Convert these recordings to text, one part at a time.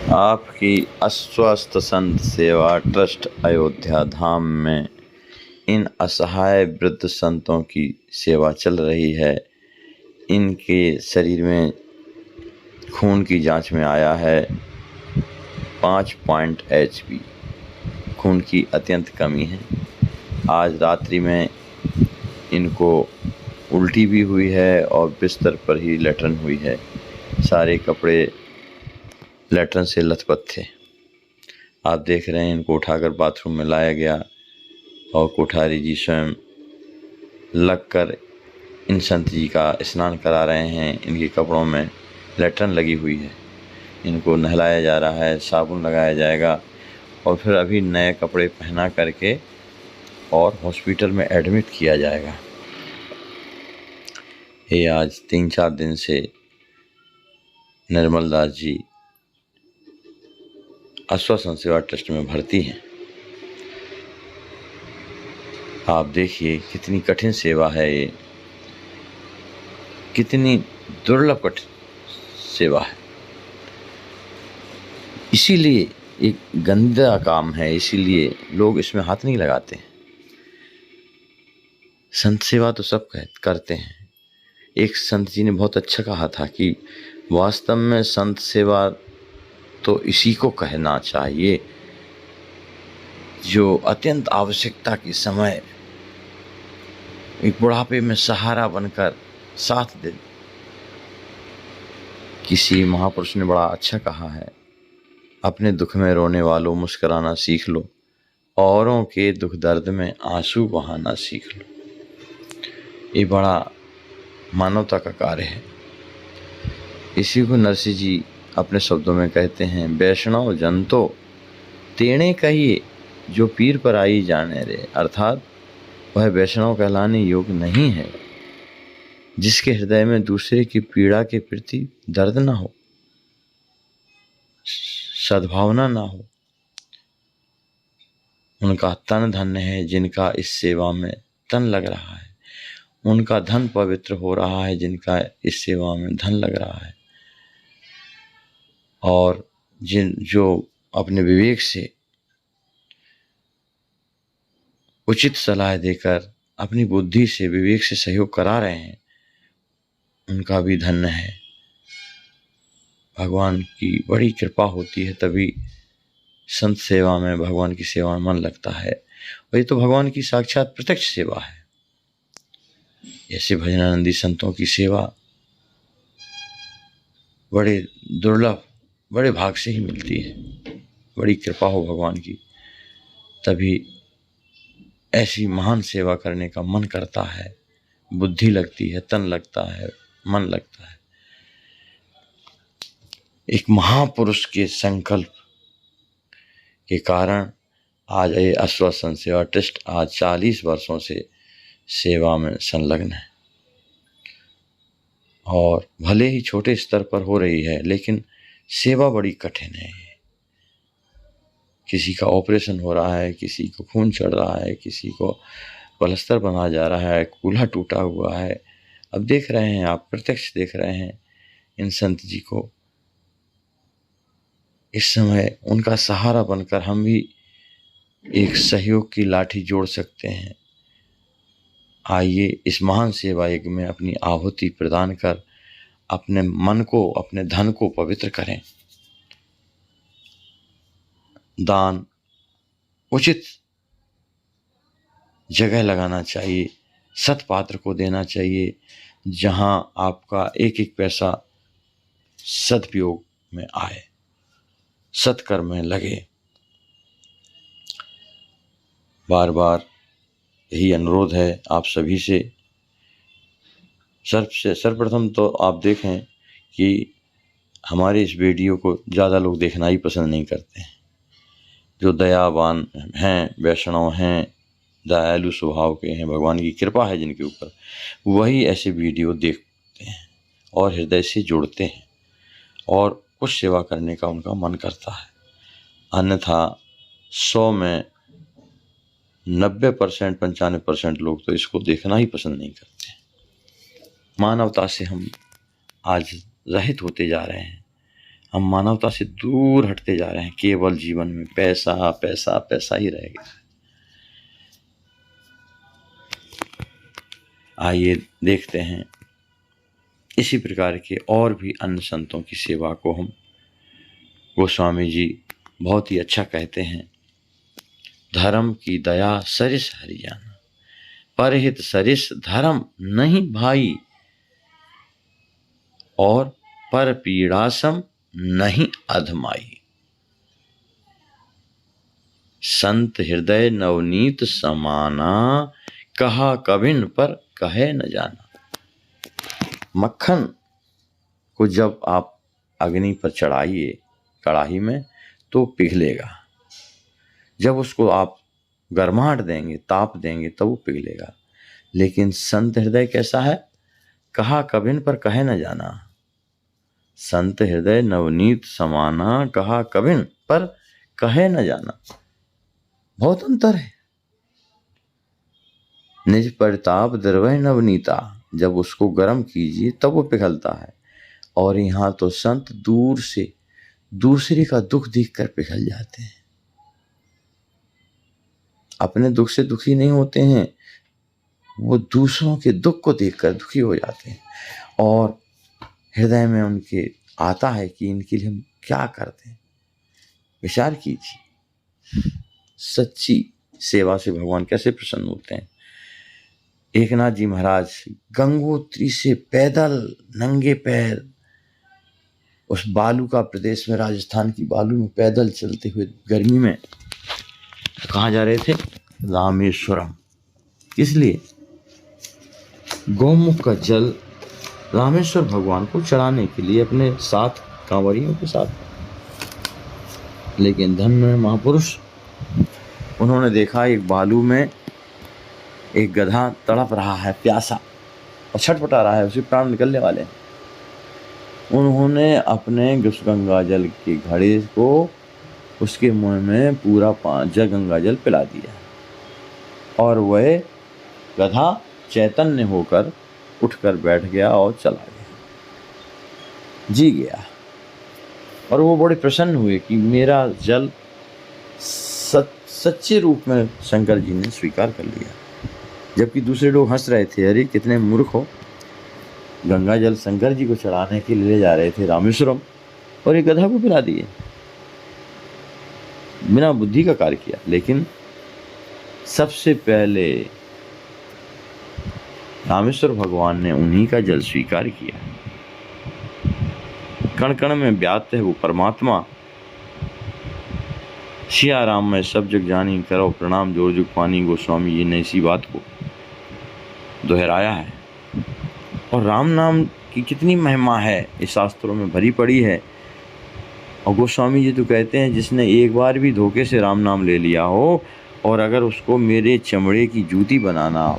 आपकी अस्वस्थ संत सेवा ट्रस्ट अयोध्या धाम में इन असहाय वृद्ध संतों की सेवा चल रही है। इनके शरीर में खून की जांच में आया है 5 पॉइंट HB। खून की अत्यंत कमी है। आज रात्रि में इनको उल्टी भी हुई है और बिस्तर पर ही लेटरन हुई है। सारे कपड़े लेटरन से लथपथ थे। आप देख रहे हैं इनको उठाकर बाथरूम में लाया गया और कोठारी जी स्वयं लगकर इन संत जी का स्नान करा रहे हैं। इनके कपड़ों में लेटरन लगी हुई है। इनको नहलाया जा रहा है, साबुन लगाया जाएगा और फिर अभी नए कपड़े पहना करके और हॉस्पिटल में एडमिट किया जाएगा। ये आज 3-4 दिन से निर्मल दास जी अस्वस्थ सेवा ट्रस्ट में भर्ती हैं। आप देखिए कितनी कठिन सेवा है ये, कितनी दुर्लभ कठिन सेवा है। इसीलिए एक गंदा काम है, इसीलिए लोग इसमें हाथ नहीं लगाते हैं। संत सेवा तो सब करते हैं। एक संत जी ने बहुत अच्छा कहा था कि वास्तव में संत सेवा तो इसी को कहना चाहिए जो अत्यंत आवश्यकता के समय एक बुढ़ापे में सहारा बनकर साथ दे। किसी महापुरुष ने बड़ा अच्छा कहा है, अपने दुख में रोने वालों मुस्कुराना सीख लो, औरों के दुख दर्द में आंसू बहाना सीख लो। ये बड़ा मानवता का कार्य है। इसी को नरसिंह जी अपने शब्दों में कहते हैं, वैष्णव जन तो तेणे कहिए जो पीर पर आई जाने रे। अर्थात वह वैष्णव कहलाने योग्य नहीं है जिसके हृदय में दूसरे की पीड़ा के प्रति दर्द ना हो, सद्भावना ना हो। उनका तन धन्य है जिनका इस सेवा में तन लग रहा है। उनका धन पवित्र हो रहा है जिनका इस सेवा में धन लग रहा है। और जो अपने विवेक से उचित सलाह देकर अपनी बुद्धि से विवेक से सहयोग करा रहे हैं, उनका भी धन्य है। भगवान की बड़ी कृपा होती है तभी संत सेवा में, भगवान की सेवा में मन लगता है। और ये तो भगवान की साक्षात प्रत्यक्ष सेवा है। ऐसे भजनानंदी संतों की सेवा बड़े दुर्लभ, बड़े भाग से ही मिलती है। बड़ी कृपा हो भगवान की, तभी ऐसी महान सेवा करने का मन करता है, बुद्धि लगती है, तन लगता है, मन लगता है। एक महापुरुष के संकल्प के कारण आज ये अस्वस्थ संत सेवा ट्रस्ट आज 40 वर्षों से सेवा में संलग्न है। और भले ही छोटे स्तर पर हो रही है, लेकिन सेवा बड़ी कठिन है। किसी का ऑपरेशन हो रहा है, किसी को खून चढ़ रहा है, किसी को पलस्तर बना जा रहा है, कूल्हा टूटा हुआ है। अब देख रहे हैं आप, प्रत्यक्ष देख रहे हैं इन संत जी को। इस समय उनका सहारा बनकर हम भी एक सहयोग की लाठी जोड़ सकते हैं। आइए इस महान सेवा यज्ञ में अपनी आहुति प्रदान कर अपने मन को, अपने धन को पवित्र करें। दान उचित जगह लगाना चाहिए, सत्पात्र को देना चाहिए, जहां आपका एक एक पैसा सदुपयोग में आए, सत्कर्म में लगे। बार बार यही अनुरोध है आप सभी से। सर्वप्रथम तो आप देखें कि हमारे इस वीडियो को ज़्यादा लोग देखना ही पसंद नहीं करते हैं। जो दयावान हैं, वैष्णव हैं, दयालु स्वभाव के हैं, भगवान की कृपा है जिनके ऊपर, वही ऐसे वीडियो देखते हैं और हृदय से जुड़ते हैं और कुछ सेवा करने का उनका मन करता है। अन्यथा 100 में 90%, 95% लोग तो इसको देखना ही पसंद नहीं करते। मानवता से हम आज रहित होते जा रहे हैं। हम मानवता से दूर हटते जा रहे हैं। केवल जीवन में पैसा पैसा पैसा ही रह गया। आइए देखते हैं इसी प्रकार के और भी अन्य संतों की सेवा को हम गोस्वामी जी बहुत ही अच्छा कहते हैं। धर्म की दया सरिस हरियाणा, परहित सरिस धर्म नहीं भाई, और पर पीड़ासम नहीं अधमाई। संत हृदय नवनीत समाना, कहा कबिन पर कहे न जाना। मक्खन को जब आप अग्नि पर चढ़ाइए कढ़ाई में तो पिघलेगा, जब उसको आप गर्माहट देंगे, ताप देंगे, तब वो पिघलेगा। लेकिन संत हृदय कैसा है? कहा कबिन पर कहे न जाना। संत हृदय नवनीत समाना, कहा कबिन पर कहे न जाना। बहुत अंतर है। निज प्रताप द्रवय नवनीता, जब उसको गर्म कीजिए तब वो पिघलता है। और यहाँ तो संत दूर से दूसरे का दुख देखकर पिघल जाते हैं। अपने दुख से दुखी नहीं होते हैं, वो दूसरों के दुख को देखकर दुखी हो जाते हैं। और हृदय में उनके आता है कि इनके लिए हम क्या करते हैं। विचार कीजिए, सच्ची सेवा से भगवान कैसे प्रसन्न होते हैं। एकनाथ जी महाराज गंगोत्री से पैदल नंगे पैर उस बालू का प्रदेश में, राजस्थान की बालू में पैदल चलते हुए गर्मी में कहाँ जा रहे थे? रामेश्वरम। इसलिए गौमुख का जल रामेश्वर भगवान को चढ़ाने के लिए अपने साथ कांवरियों के साथ। लेकिन धन्य महापुरुष, उन्होंने देखा एक बालू में एक गधा तड़प रहा है, प्यासा और छटपटा रहा है, उसके प्राण निकलने वाले हैं। उन्होंने अपने गंगा जल की घड़े को उसके मुंह में पूरा 5 जग गंगा जल पिला दिया, और वह गधा चैतन्य होकर उठकर बैठ गया और चला गया, जी गया। और वो बड़े प्रसन्न हुए कि मेरा जल सच्चे रूप में शंकर जी ने स्वीकार कर लिया। जबकि दूसरे लोग हंस रहे थे, अरे कितने मूर्ख हो, गंगा जल शंकर जी को चढ़ाने के लिए ले जा रहे थे रामेश्वरम, और ये गधा को पिला दिए। बिना बुद्धि का कार्य किया। लेकिन सबसे पहले रामेश्वर भगवान ने उन्हीं का जल स्वीकार किया। कण कण में व्याप्त है वो परमात्मा। सिया राम में सब जग जानी, करो प्रणाम जोर जुग पानी। गोस्वामी जी ने इसी बात को दोहराया है। और राम नाम की कितनी महिमा है इस शास्त्रों में भरी पड़ी है। और गोस्वामी जी तो कहते हैं, जिसने एक बार भी धोखे से राम नाम ले लिया हो, और अगर उसको मेरे चमड़े की जूती बनाना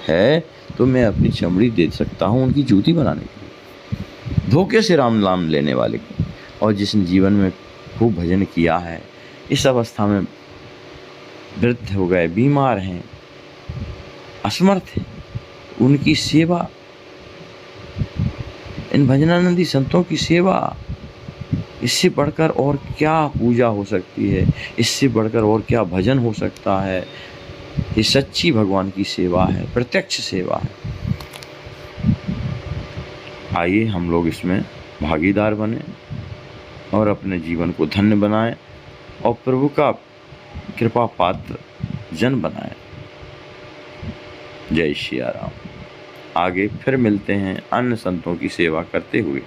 है तो मैं अपनी चमड़ी दे सकता हूँ उनकी जूती बनाने के लिए, धोखे से राम नाम लेने वाले को। और जिसने जीवन में खूब भजन किया है, इस अवस्था में वृद्ध हो गए, बीमार हैं, असमर्थ हैं, उनकी सेवा, इन भजनानंदी संतों की सेवा, इससे बढ़कर और क्या पूजा हो सकती है, इससे बढ़कर और क्या भजन हो सकता है। ये सच्ची भगवान की सेवा है, प्रत्यक्ष सेवा है। आइए हम लोग इसमें भागीदार बने और अपने जीवन को धन्य बनाएं और प्रभु का कृपा पात्र जन बनाएं। जय श्री राम। आगे फिर मिलते हैं अन्य संतों की सेवा करते हुए।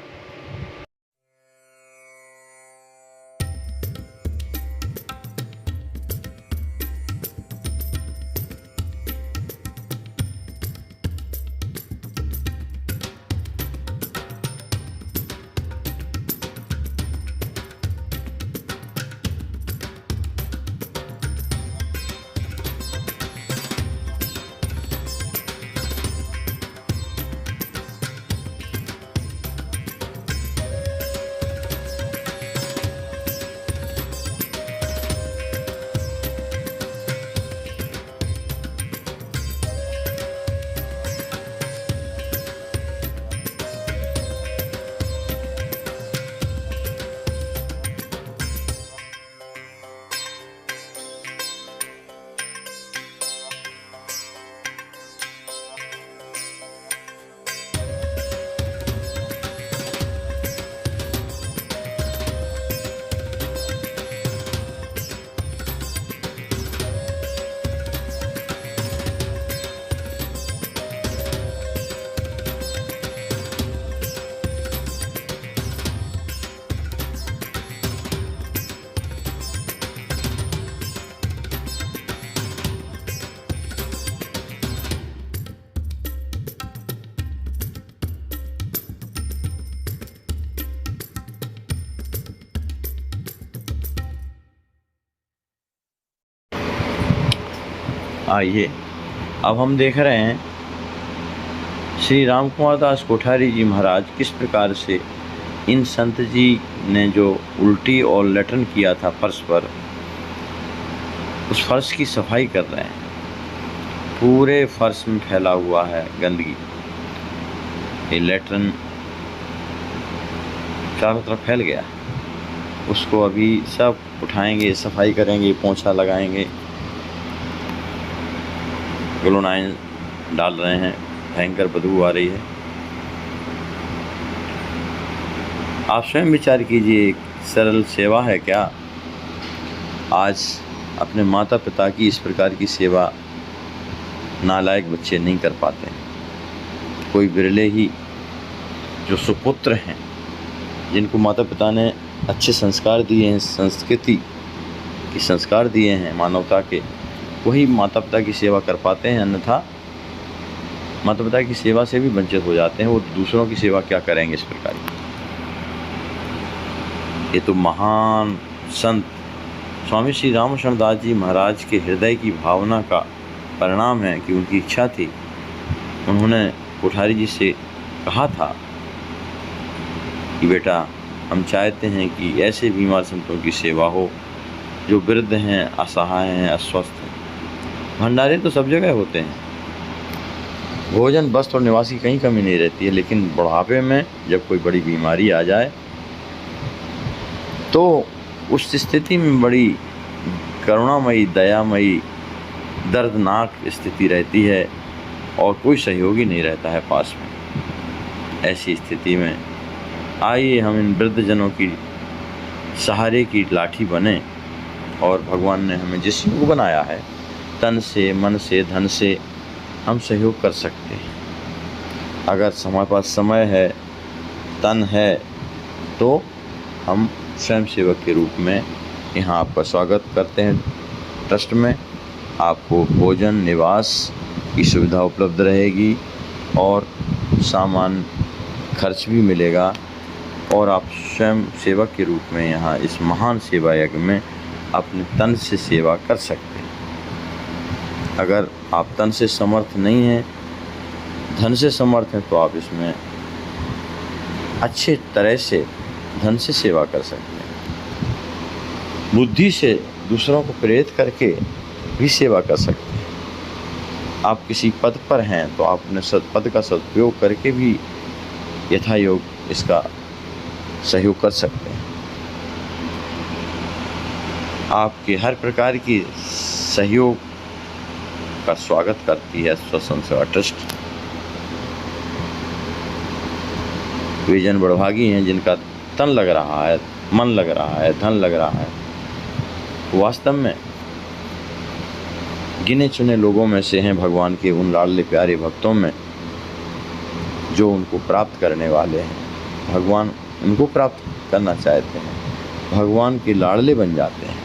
आइए अब हम देख रहे हैं श्री राम कुमार दास कोठारी जी महाराज किस प्रकार से इन संत जी ने जो उल्टी और लेटन किया था फर्श पर, उस फर्श की सफाई कर रहे हैं। पूरे फर्श में फैला हुआ है गंदगी, ये लेटन चारों तरफ फैल गया। उसको अभी सब उठाएंगे, सफाई करेंगे, पोंछा लगाएंगे, ग्लोनाइन डाल रहे हैं, भयंकर बदबू आ रही है। आप स्वयं विचार कीजिए, एक सरल सेवा है क्या? आज अपने माता पिता की इस प्रकार की सेवा नालायक बच्चे नहीं कर पाते हैं। कोई बिरले ही जो सुपुत्र हैं, जिनको माता पिता ने अच्छे संस्कार दिए हैं, संस्कृति के संस्कार दिए हैं, मानवता के, वही माता पिता की सेवा कर पाते हैं। अन्यथा माता पिता की सेवा से भी वंचित हो जाते हैं। वो दूसरों की सेवा क्या करेंगे इस प्रकार की? ये तो महान संत स्वामी श्री रामशरण दास जी महाराज के हृदय की भावना का परिणाम है कि उनकी इच्छा थी। उन्होंने कोठारी जी से कहा था कि बेटा, हम चाहते हैं कि ऐसे बीमार संतों की सेवा हो जो वृद्ध हैं, असहाय हैं, अस्वस्थ हैं। भंडारे तो सब जगह होते हैं, भोजन, वस्त्र और निवास की कहीं कमी नहीं रहती है, लेकिन बुढ़ापे में जब कोई बड़ी बीमारी आ जाए तो उस स्थिति में बड़ी करुणामयी, दयामयी, दर्दनाक स्थिति रहती है और कोई सहयोगी नहीं रहता है पास में। ऐसी स्थिति में आइए हम इन वृद्धजनों की सहारे की लाठी बने और भगवान ने हमें जिस योग बनाया है, तन से, मन से, धन से हम सहयोग कर सकते हैं। अगर हमारे पास समय है, तन है, तो हम स्वयं सेवक के रूप में यहाँ आपका स्वागत करते हैं। ट्रस्ट में आपको भोजन, निवास की सुविधा उपलब्ध रहेगी और सामान खर्च भी मिलेगा और आप स्वयं सेवक के रूप में यहाँ इस महान सेवा यज्ञ में अपने तन से सेवा कर सकते हैं। अगर आप तन से समर्थ नहीं हैं, धन से समर्थ हैं, तो आप इसमें अच्छे तरह से धन से सेवा कर सकते हैं। बुद्धि से दूसरों को प्रेरित करके भी सेवा कर सकते हैं। आप किसी पद पर हैं तो आप अपने पद का सदुपयोग करके भी यथायोग इसका सहयोग कर सकते हैं। आपके हर प्रकार की सहयोग का स्वागत करती है स्वसंत सेवा ट्रस्ट। वे जन बड़भागी हैं जिनका तन लग रहा है, मन लग रहा है, धन लग रहा है। वास्तव में गिने चुने लोगों में से हैं भगवान के उन लाडले प्यारे भक्तों में जो उनको प्राप्त करने वाले हैं। भगवान उनको प्राप्त करना चाहते हैं, भगवान के लाडले बन जाते हैं।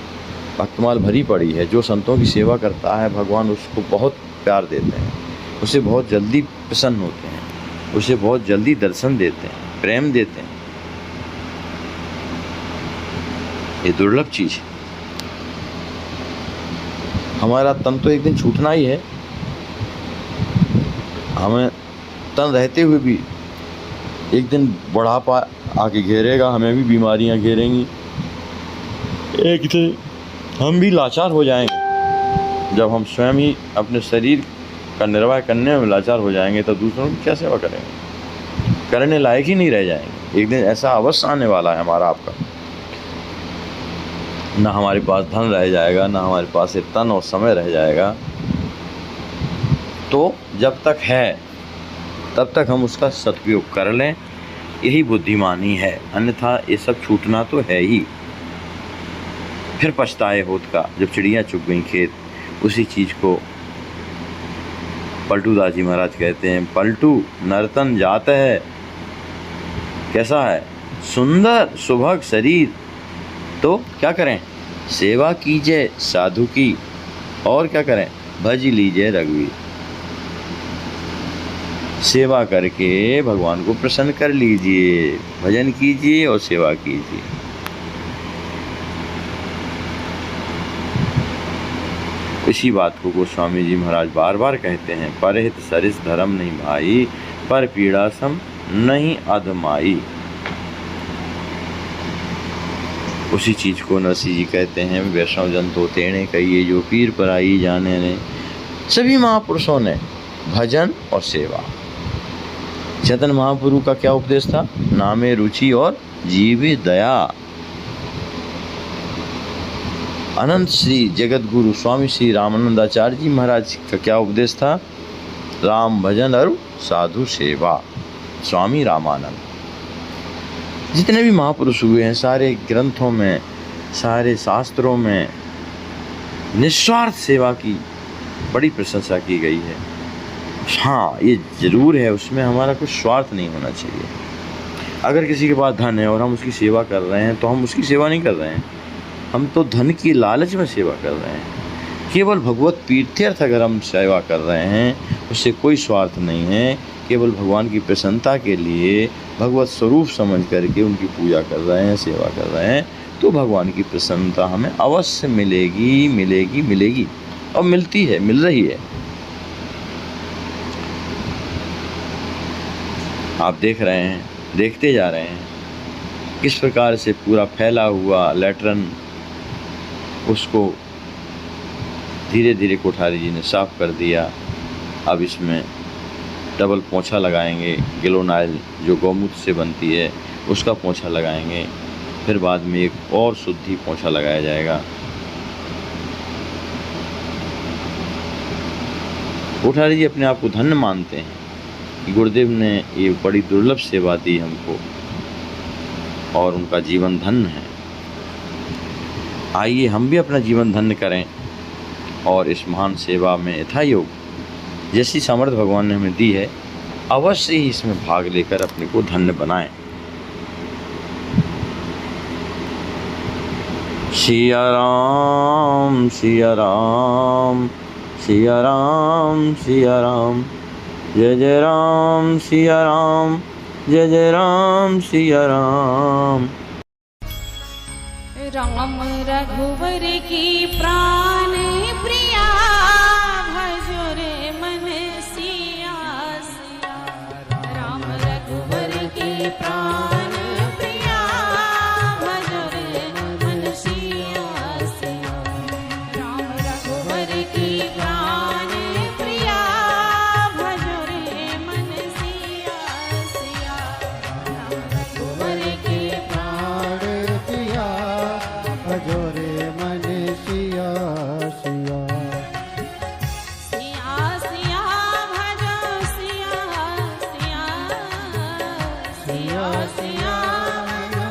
भक्तमाल भरी पड़ी है, जो संतों की सेवा करता है भगवान उसको बहुत प्यार देते हैं, उसे बहुत जल्दी प्रसन्न होते हैं, उसे बहुत जल्दी दर्शन देते हैं, प्रेम देते हैं। ये दुर्लभ चीज़ है। हमारा तन तो एक दिन छूटना ही है। हमें तन रहते हुए भी एक दिन बुढ़ापा आके घेरेगा, हमें भी बीमारियां घेरेंगी। एक दिन हम भी लाचार हो जाएंगे। जब हम स्वयं ही अपने शरीर का निर्वाह करने में लाचार हो जाएंगे तो दूसरों की क्या सेवा करेंगे? करने लायक ही नहीं रह जाएंगे। एक दिन ऐसा अवश्य आने वाला है हमारा, आपका। ना हमारे पास धन रह जाएगा, ना हमारे पास ये तन और समय रह जाएगा। तो जब तक है तब तक हम उसका सदुपयोग कर लें, यही बुद्धिमानी है। अन्यथा ये सब छूटना तो है ही। फिर पछताए होत का, जब चिड़ियाँ चुग गई खेत। उसी चीज़ को पलटू दास जी महाराज कहते हैं, पलटू नर्तन जात है। कैसा है? सुंदर सुभग शरीर। तो क्या करें? सेवा कीजिए साधु की, और क्या करें? भज लीजिए रघुवीर। सेवा करके भगवान को प्रसन्न कर लीजिए, भजन कीजिए और सेवा कीजिए। इसी बात को गोस्वामी जी महाराज बार बार कहते हैं, परहित सरिस धर्म नहीं भाई, पर पीड़ा सम नहीं अधमाई। उसी चीज को नरसिंह जी कहते हैं, वैष्णव जन तो तेणे कहिए, जो पीर पर आई जाने ने। सभी महापुरुषों ने भजन और सेवा। चैतन्य महाप्रभु का क्या उपदेश था? नामे रुचि और जीवे दया। अनंत श्री जगत गुरु स्वामी श्री रामानंदाचार्य जी महाराज का क्या उपदेश था? राम भजन और साधु सेवा। स्वामी रामानंद। जितने भी महापुरुष हुए हैं, सारे ग्रंथों में, सारे शास्त्रों में निस्वार्थ सेवा की बड़ी प्रशंसा की गई है। हाँ, ये जरूर है, उसमें हमारा कुछ स्वार्थ नहीं होना चाहिए। अगर किसी के पास धन है और हम उसकी सेवा कर रहे हैं, तो हम उसकी सेवा नहीं कर रहे हैं, हम तो धन की लालच में सेवा कर रहे हैं। केवल भगवत प्रीत्यर्थ अगर हम सेवा कर रहे हैं, उससे कोई स्वार्थ नहीं है। केवल भगवान की प्रसन्नता के लिए भगवत स्वरूप समझ करके उनकी पूजा कर रहे हैं, सेवा कर रहे हैं, तो भगवान की प्रसन्नता हमें अवश्य मिलेगी, मिलेगी, मिलेगी, और मिलती है, मिल रही है। आप देख रहे हैं, देखते जा रहे हैं किस प्रकार से पूरा फैला हुआ लैट्रन, उसको धीरे धीरे कोठारी जी ने साफ कर दिया। अब इसमें डबल पोंछा लगाएंगे, गिलोनाइल जो गौमूत्र से बनती है उसका पोंछा लगाएंगे, फिर बाद में एक और शुद्धि पोंछा लगाया जाएगा। कोठारी जी अपने आप को धन्य मानते हैं कि गुरुदेव ने ये बड़ी दुर्लभ सेवा दी हमको और उनका जीवन धन्य है। आइए हम भी अपना जीवन धन्य करें और इस महान सेवा में यथायोग जैसी सामर्थ्य भगवान ने हमें दी है, अवश्य ही इसमें भाग लेकर अपने को धन्य बनाएं। सिया राम सिया राम सिया राम सिया राम, जय जय राम सिया राम, जय जय राम सिया राम। राम रघुवर की प्राण प्रिया, भजो रे मन सिया सिया। राम रघुवर की प्राण प्रिया, भजो रे मन सिया सिया। राम रघुवर की प्राण प्रिया, भजो रे मन सिया सिया। राम रघुवर की प्राण प्रिया, भजो रे मन सिया सिया। सिया सिया भजो सिया सिया। सिया सिया भजो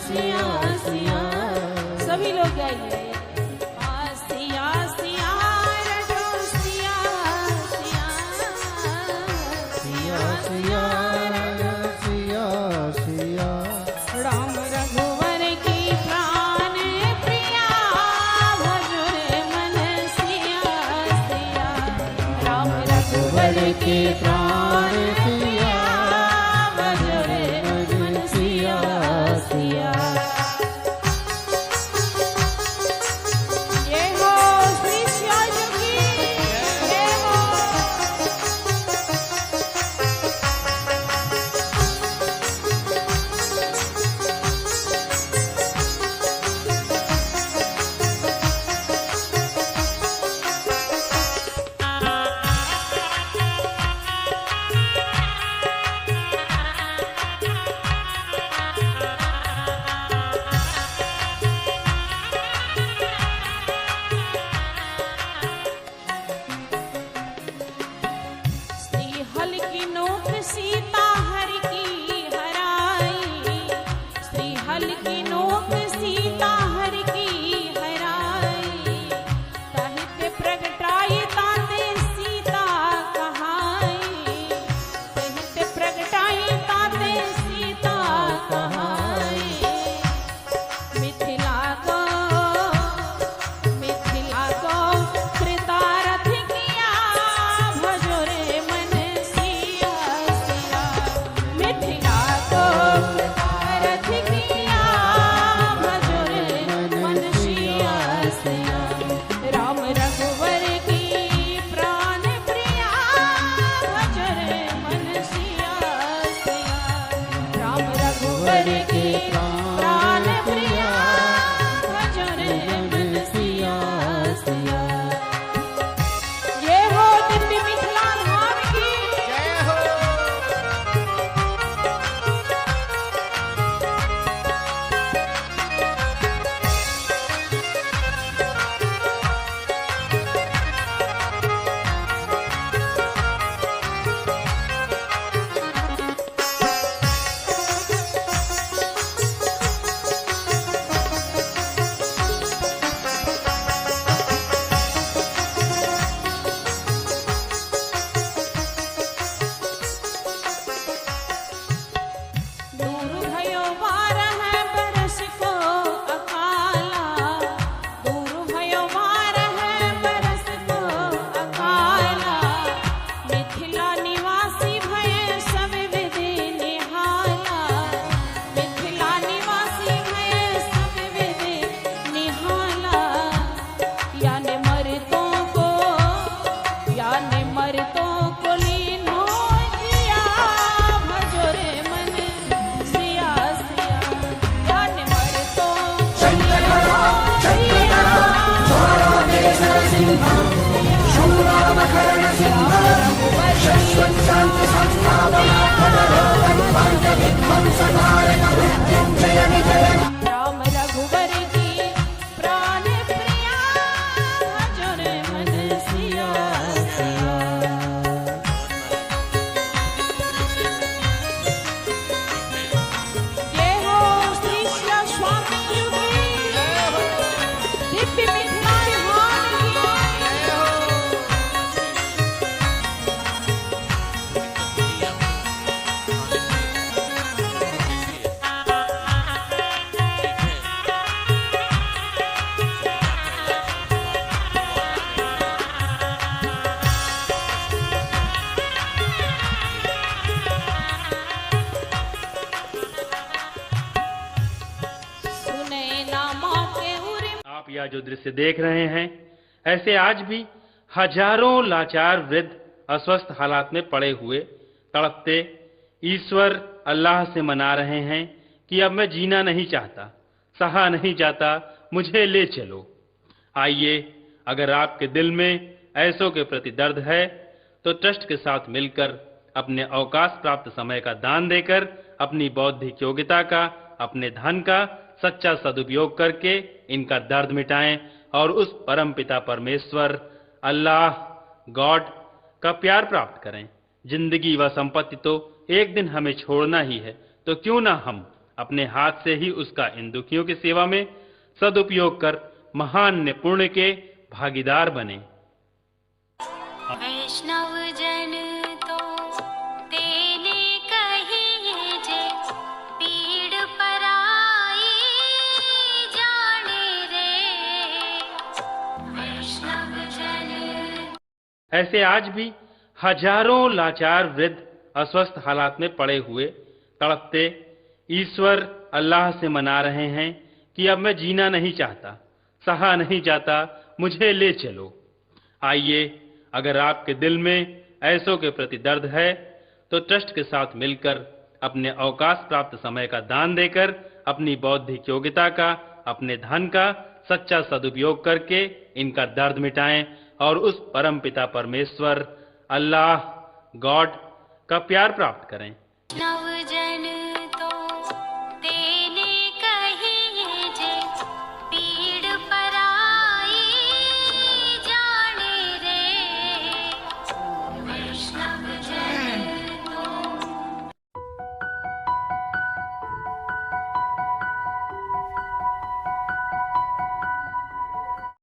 सिया सिया। सभी लोग गाइए। सिया सिया रजो सिया सिया। सिया सिया सिया सिया। राम रघुवर की प्राण प्रिया, भजो रे मन सिया सिया। राम रघुवर की प्राण प्रिया, भजो रे मन सिया सिया। जय हो श्री श्याम की जय हो। राम रघुवर की प्राण प्रिया भजो रे मन सिया जय हो श्री शिला स्वामी जी की दिव्य मिथिला सुने नामा के उरे आप यह जो दृश्य देख रहे हैं, ऐसे आज भी हजारों लाचार वृद्ध अस्वस्थ हालात में पड़े हुए तड़पते ईश्वर अल्लाह से मना रहे हैं कि अब मैं जीना नहीं चाहता, सहा नहीं जाता, मुझे ले चलो। आइए, अगर आपके दिल में ऐसों के प्रति दर्द है तो ट्रस्ट के साथ मिलकर अपने अवकाश प्राप्त समय का दान देकर अपनी बौद्धिक योग्यता का, अपने धन का सच्चा सदुपयोग करके इनका दर्द मिटाएं और उस परम पिता परमेश्वर अल्लाह गॉड का प्यार प्राप्त करें। जिंदगी व संपत्ति तो एक दिन हमें छोड़ना ही है, तो क्यों ना हम अपने हाथ से ही उसका इन दुखियों की सेवा में सदुपयोग कर महान पुण्य के भागीदार बने। वैष्णव जन तो तेने कहिए जे पीड़ पराई जाने रे वैष्णव जन। ऐसे आज भी हजारों लाचार वृद्ध अस्वस्थ हालात में पड़े हुए तड़पते ईश्वर अल्लाह से मना रहे हैं कि अब मैं जीना नहीं चाहता, सहा नहीं जाता, मुझे ले चलो। आइए, अगर आपके दिल में ऐसों के प्रति दर्द है तो ट्रस्ट के साथ मिलकर अपने अवकाश प्राप्त समय का दान देकर अपनी बौद्धिक योग्यता का, अपने धन का सच्चा सदुपयोग करके इनका दर्द मिटाएं और उस परम पिता परमेश्वर अल्लाह गॉड का प्यार प्राप्त करें।